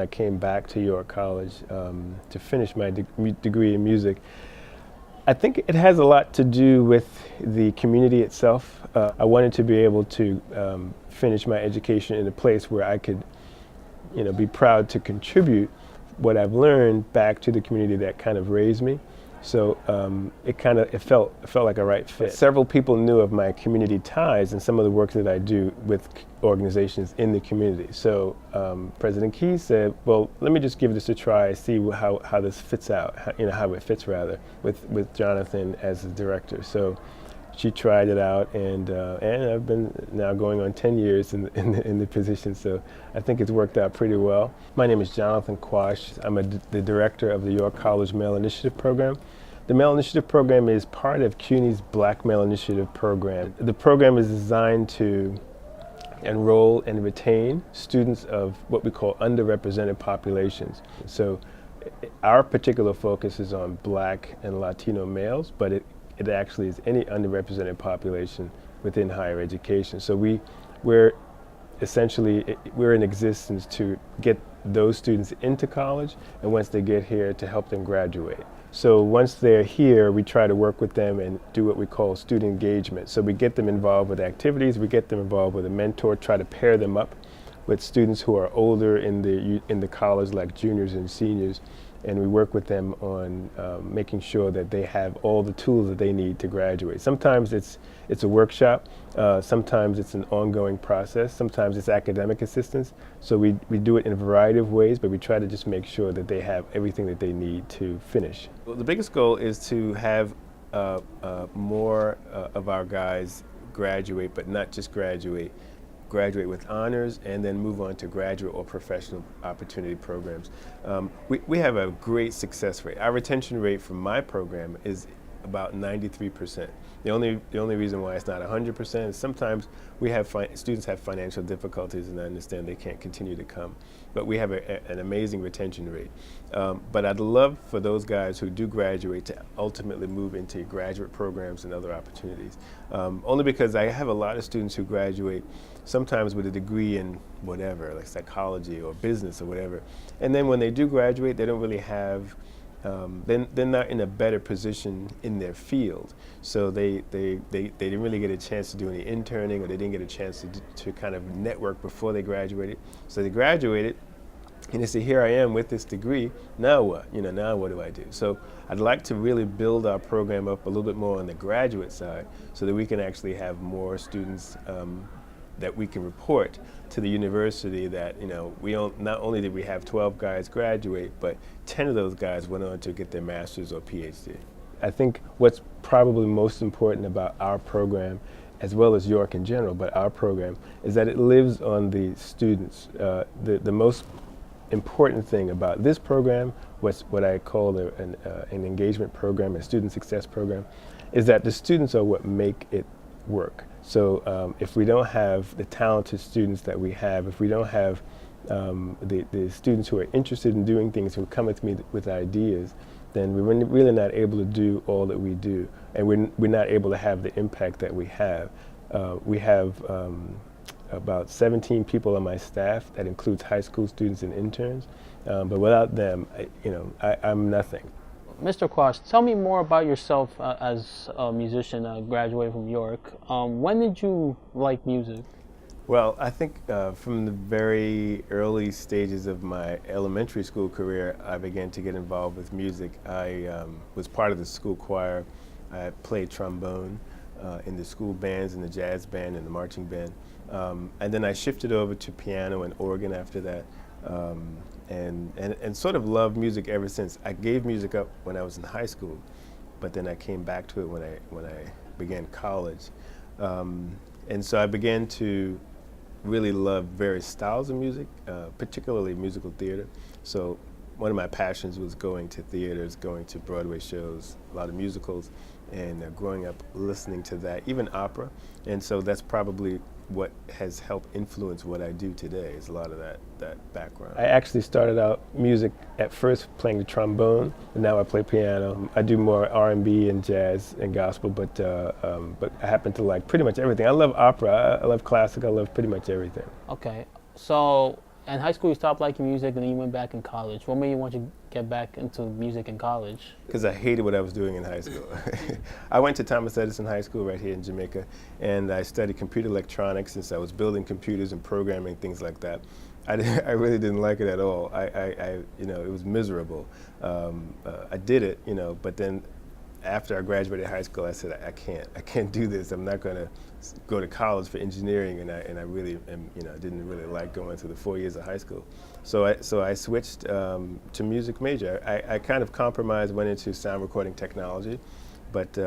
I came back to York College to finish my degree in music. I think it has a lot to do with the community itself. I wanted to be able to finish my education in a place where I could, be proud to contribute what I've learned back to the community that kind of raised me. So it felt like a right fit. Several people knew of my community ties and some of the work that I do with organizations in the community. So President Key said, "Well, let me just give this a try, see how this fits out, how it fits rather, with Jonathan as the director." So she tried it out, and I've been now going on 10 years in the position, so I think it's worked out pretty well. My name is Jonathan Quash. I'm the director of the York College Male Initiative Program. The Male Initiative Program is part of CUNY's Black Male Initiative Program. The program is designed to enroll and retain students of what we call underrepresented populations. So our particular focus is on Black and Latino males, but it actually is any underrepresented population within higher education. So we're essentially, we're in existence to get those students into college, and once they get here, to help them graduate. So once they're here, we try to work with them and do what we call student engagement. So we get them involved with activities, we get them involved with a mentor, try to pair them up with students who are older in the college, like juniors and seniors, and we work with them on making sure that they have all the tools that they need to graduate. Sometimes it's a workshop, sometimes it's an ongoing process, sometimes it's academic assistance. So we do it in a variety of ways, but we try to just make sure that they have everything that they need to finish. Well, the biggest goal is to have more of our guys graduate, but not just graduate with honors, and then move on to graduate or professional opportunity programs. We have a great success rate. Our retention rate from my program is about 93%. The only reason why it's not 100% is sometimes students have financial difficulties, and I understand they can't continue to come. But we have an amazing retention rate. But I'd love for those guys who do graduate to ultimately move into graduate programs and other opportunities. Only because I have a lot of students who graduate sometimes with a degree in whatever, like psychology or business or whatever. And then when they do graduate, they don't really have they're not in a better position in their field. So they didn't really get a chance to do any interning, or they didn't get a chance to kind of network before they graduated. So they graduated, and they say, here I am with this degree, now what? Now what do I do? So I'd like to really build our program up a little bit more on the graduate side so that we can actually have more students that we can report to the university that, not only did we have 12 guys graduate, but 10 of those guys went on to get their master's or PhD. I think what's probably most important about our program, as well as York in general, but our program, is that it lives on the students. The most important thing about this program, what I call an engagement program, a student success program, is that the students are what make it work. So if we don't have the talented students that we have, if we don't have the students who are interested in doing things, who come with me with ideas, then we're really not able to do all that we do, and we're not able to have the impact that we have. We have about 17 people on my staff. That includes high school students and interns, but without them, I'm nothing. Mr. Quash, tell me more about yourself as a musician graduating from York. When did you like music? Well, I think from the very early stages of my elementary school career, I began to get involved with music. I was part of the school choir. I played trombone in the school bands, in the jazz band, and the marching band. And then I shifted over to piano and organ after that. And sort of loved music ever since. I gave music up when I was in high school, but then I came back to it when I began college. And so I began to really love various styles of music, particularly musical theater. So one of my passions was going to theaters, going to Broadway shows, a lot of musicals, and growing up listening to that, even opera. And so that's probably what has helped influence what I do today, is a lot of that background. I actually started out music at first playing the trombone, and now I play piano. I do more R&B and jazz and gospel, but I happen to like pretty much everything. I love opera, I love classic, I love pretty much everything. Okay, so In high school, you stopped liking music, and then you went back in college. What made you want to get back into music in college? Because I hated what I was doing in high school. I went to Thomas Edison High School right here in Jamaica, and I studied computer electronics since I was building computers and programming, things like that. I really didn't like it at all. It was miserable. I did it, but then after I graduated high school, I said, I can't do this. I'm not going to go to college for engineering, and I really didn't really like going through the 4 years of high school. So I switched to music major. I kind of compromised, went into sound recording technology, but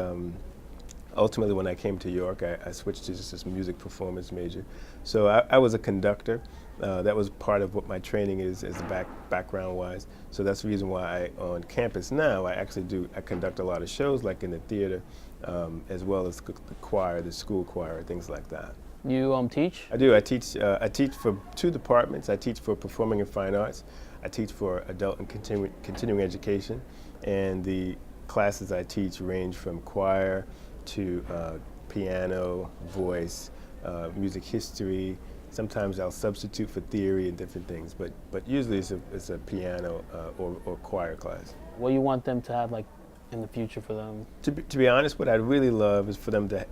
ultimately when I came to York, I switched to just this music performance major. So I was a conductor. That was part of what my training is as background-wise. So that's the reason why on campus now I conduct a lot of shows, like in the theater, as well as the choir, the school choir, things like that. You teach? I do. I teach for two departments. I teach for performing and fine arts. I teach for adult and continuing education, and the classes I teach range from choir to piano, voice, music history. Sometimes I'll substitute for theory and different things, but usually it's a piano or choir class. What do you want them to have like in the future for them? To be honest, what I'd really love is for them to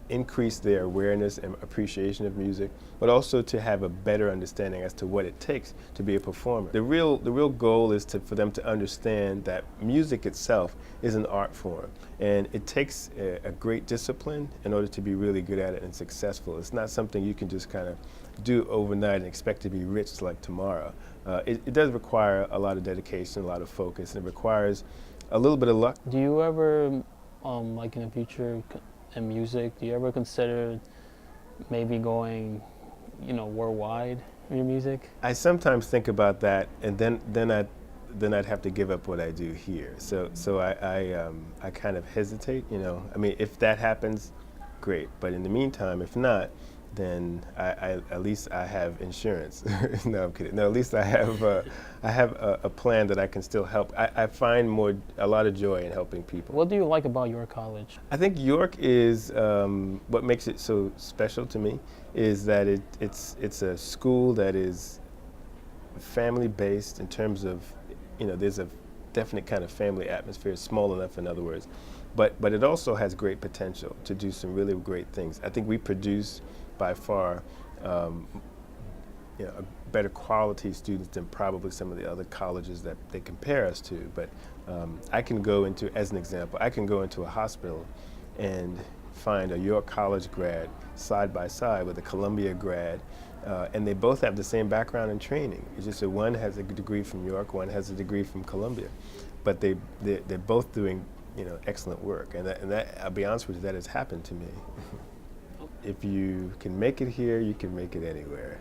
increase their awareness and appreciation of music, but also to have a better understanding as to what it takes to be a performer. The real goal is for them to understand that music itself is an art form, and it takes a great discipline in order to be really good at it and successful. It's not something you can just kind of do overnight and expect to be rich like tomorrow. It does require a lot of dedication, a lot of focus, and it requires a little bit of luck. Do you ever, like in the future, in music, do you ever consider maybe going, worldwide in your music? I sometimes think about that, and then I'd have to give up what I do here. So I kind of hesitate. I mean, if that happens, great. But in the meantime, if not, then at least I have insurance. No, I'm kidding. No, at least I have a plan that I can still help. I find a lot of joy in helping people. What do you like about your college? I think York is what makes it so special to me is that it's a school that is family based in terms of there's a definite kind of family atmosphere. It's small enough, in other words, but it also has great potential to do some really great things. I think we produce by far a better quality students than probably some of the other colleges that they compare us to. But I can go into, as an example, I can go into a hospital and find a York College grad side by side with a Columbia grad, and they both have the same background and training. It's just that one has a degree from York, one has a degree from Columbia, but they're both doing excellent work, and that I'll be honest with you, that has happened to me. If you can make it here, you can make it anywhere.